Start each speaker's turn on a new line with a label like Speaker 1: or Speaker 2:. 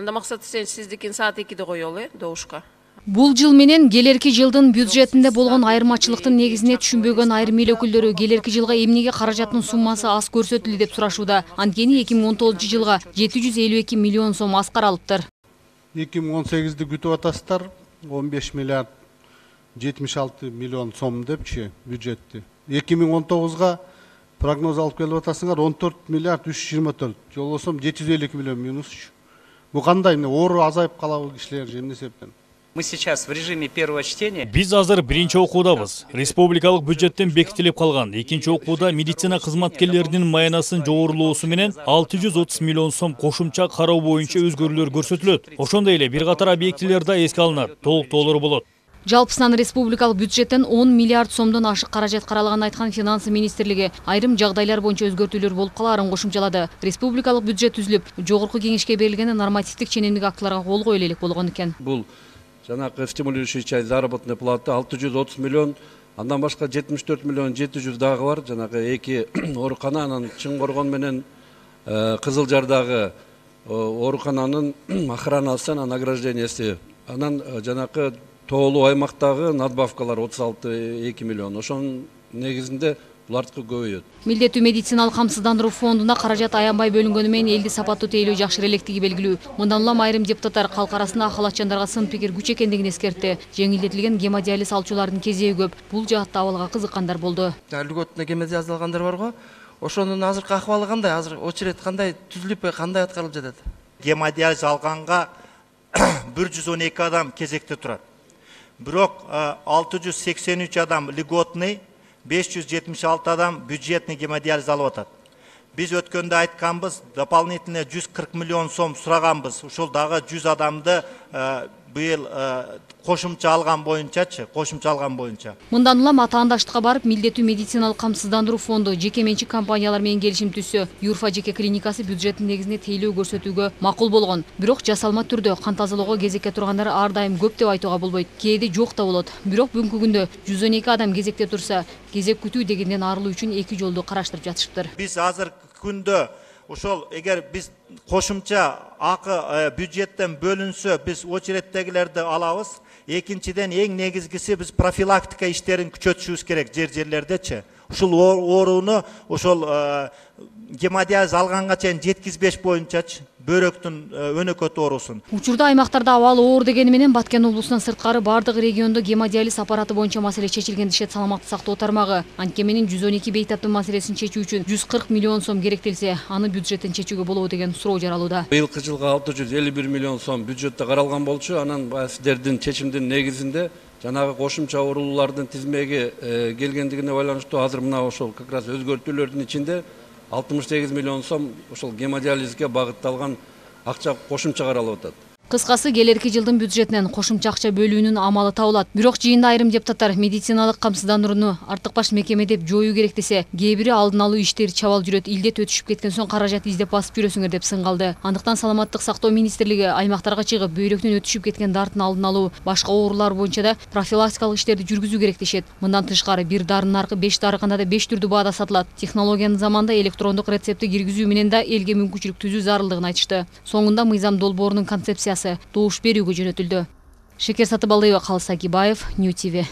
Speaker 1: Анда максаты сен сиздикин саат 2-де коелу, добушка.
Speaker 2: Бул жыл менен келерки жылдын бюджетинде болгон айырмачылыктын негизине түшүнбөгөн айрым эл өкүлдөрү келерки жылга эмнеге каражаттын суммасы аз көрсөтүлдү деп сурашууда. Анткени 2019 жылга 752 миллион сом аз каралыптыр.
Speaker 3: 2018'de күтүп атасыздар 15 миллиард 76 миллион сом депчи бюджетти. 2019'га прогноз алып келип атасыңар 14 миллиард 324. Жолбосом 752 миллион минус. Бу кандай оору азайып калабы кишилер эмне себептен?
Speaker 4: Мы сейчас в режиме первого чтения.
Speaker 5: Биз азыр биринчи окуудабыз. Республикалык бюджеттен бекитилип калган. Экинчи окууда медицина кызматкерлеринин маянасынын жогорулоосу менен 630 миллион сом кошумча кароо боюнча өзгөрүүлөр көрсөтүлөт. Ошондой эле бир катар объектилер да эске алынат. Толуктоолор болот.
Speaker 2: Жалпысынан республикалык бюджеттен 10 миллиард сомдон ашык каражат каралганын айткан финансы министрлиги айрым жагдайлар боюнча өзгөртүүлөр болуп калаарын кошумчалады. Республикалык бюджет түзүлүп, жогорку кеңешке берилген нормативдик ченемдик актыларга кол коюла элек болгон экен.
Speaker 6: Бул жанагы стимулирующий часть заработной платы 630 миллион, андан башка 74 миллион 700 дагы бар. Жанагы эки оорукана, анан Чыңгоргон менен Кызыл Жардагы оорукананын охранасы, награжденияси. Анан жанагы тоолуу аймактагы надбавкалар 36 миллион. Ошонун негизинде булардыкы көбөйөт.
Speaker 2: Милдеттүү медициналык камсыздандыруу фондуна каражат аянбай бөлүнгөнү менен элди сапаттуу тейлөө жакшы электиги белгилүү. Мындан улам айрым депутаттар калк арасында ахалатчандарга сын пикир күч экендигин эскертти. Жеңилдетилген гемодиализ алчулардын кезеги көп. Бул жаатта абалга кызыккандар болду.
Speaker 7: Льготный гемодиализ алгандар барго. Ошонун азыркы акыбалы кандай? Азыр очеред кандай түзүлүп, кандай аткарылып жатат?
Speaker 8: Гемодиализ алганга 112 адам кезекте турат. Бирок 683 адам льготный, 576 адам бюджетный гемодиализ алып атат. Биз өткөндө айтканбыз, дополнительно 140 миллион сом сураганбыз. Ушул дагы 100 адамды быйыл кошумча алган боюнчачы,
Speaker 2: Мындан улам атаандаштыкка барып, милдеттүү медициналык камсыздандыруу фонду жеке менчик компаниялар менен келишим түзсө, Юрфа жеке клиникасы бюджеттин негизинде тейлөө көрсөтүүгө макул болгон. Бирок жасалма түрдө кан тазалоого кезекке тургандар ар дайым көп деп айтууга болбойт. Кээде жок да болот. Бирок бүгүнкү күндө 112 адам кезекте турса, кезек күтүү дегенден арылуу үчүн эки жолду караштырып жатышыптыр.
Speaker 8: Биз азыр күндө ошол эгер биз кошумча акы бюджеттен бөлүнсө, биз очереддегилерди алабыз. Экинчиден эң негизгиси биз профилактика иштерин күчөтүшүбүз керек жерлердечи. Ушул ооруну ошол гемодиализ алганга чейин жеткизбеш боюнчачы бөйрөктүн өнөкөт оорусун.
Speaker 2: Учурда аймактарда абал оор дегени менен Баткен облусунан сырткары бардык региондо гемодиализ аппараты боюнча маселе чечилген дешет саламаттык сактоо тармагы. Антке менен 112 бейтаптын маселесин чечүү үчүн 140 миллион сом керектелсе, аны бюджеттен чечүүгө болобу деген суроо жаралууда.
Speaker 6: Быйылкы жылга 651 миллион сом бюджетте каралган болчу. Анан сиздердин чечимдин негизинде жанагы кошумча оорулардын тизмеге келгендигине байланыштуу азыр мына ошол как раз өзгөртүүлөрдүн ичинде 68 миллион сом ошол гемодиализге багытталган акча кошумча каралып атат.
Speaker 2: Кыскасы, келерки жылдын бюджетинен кошумча акча бөлүүнүн амалы табылат. Бирок жыйында айрым депутаттар медициналык камсыздандырууну артык баш мекеме деп жоюу керек десе, кээ бири алдын алуу иштери чабал жүрөт, илдет өтүшүп кеткен соң каражат издеп басып жүрөсүңөр деп сын калды. Андыктан саламаттык сактоо министрлиги аймактарга чыгып, бөйрөктүн өтүшүп кеткен дартын алдын алуу, башка оорулар боюнча да профилактикалык иштерди жүргүзүү керек дешет. Мындан тышкары бир дарынын аркы 5 дарыканада 5 түрдүү баада сатылат. Технологиянын заманда электрондук рецептти киргизүү менен да элге мүмкүнчүлүк түзүү зарылдыгын айтышты. Соңунда мыйзам долбоорунун концепциясы добуш берүүгө жөнөтүлдү. Шекер Сатыбалдыева, Калыс Акибаев, Нью ТВ.